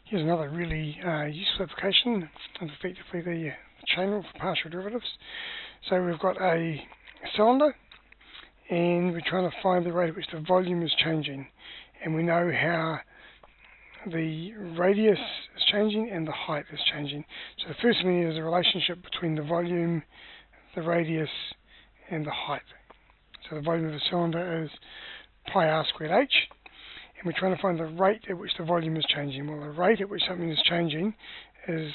Here's another really useful application of effectively the chain rule for partial derivatives. So we've got a cylinder and we're trying to find the rate at which the volume is changing, and we know how the radius is changing and the height is changing. So the first thing is a relationship between the volume, the radius and the height. So the volume of the cylinder is pi r squared h, and we're trying to find the rate at which the volume is changing. Well, the rate at which something is changing is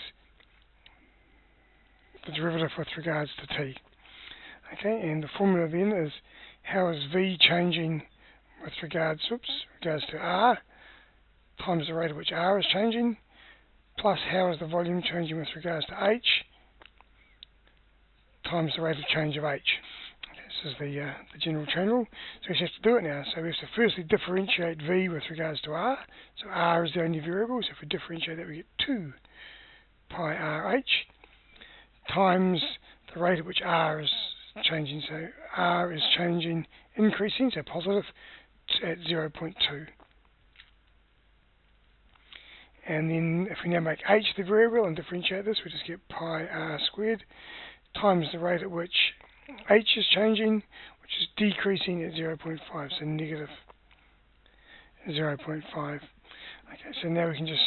the derivative with regards to t. Okay, and the formula then is how is v changing with regards to r times the rate at which r is changing, plus how is the volume changing with regards to h times the rate of change of h. This is the general chain rule. So we just have to do it now. So we have to firstly differentiate v with regards to r. So r is the only variable, so if we differentiate that we get 2 pi rh times the rate at which r is changing. So r is changing, increasing, so positive, at 0.2. And then if we now make h the variable and differentiate this, we just get pi r squared times the rate at which h is changing, which is decreasing at 0.5, so negative 0.5. Okay, so now we can just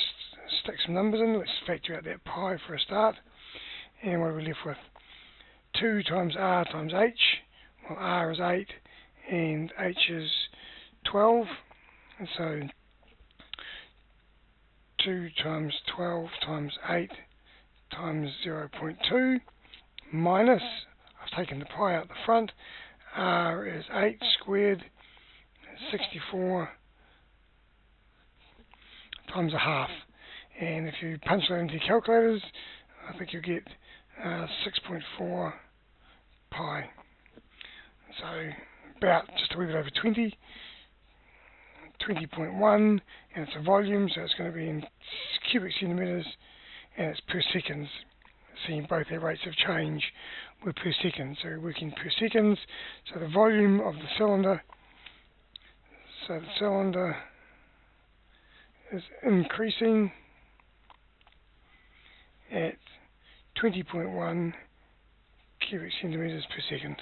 stick some numbers in. Let's factor out that pi for a start. And what are we left with? 2 times r times h. Well, r is 8 and h is 12. And so 2 times 12 times 8 times 0.2 minus, I've taken the pi out the front, r is 8 squared, 64 times a half. And if you punch that into your calculators, I think you'll get 6.4 pi. So about just a wee bit over 20, 20.1, and it's a volume, so it's going to be in cubic centimetres, and it's per seconds. Seeing both their rates of change were per second, so we're working per seconds. So the volume of the cylinder, so the cylinder is increasing at 20.1 cubic centimetres per second.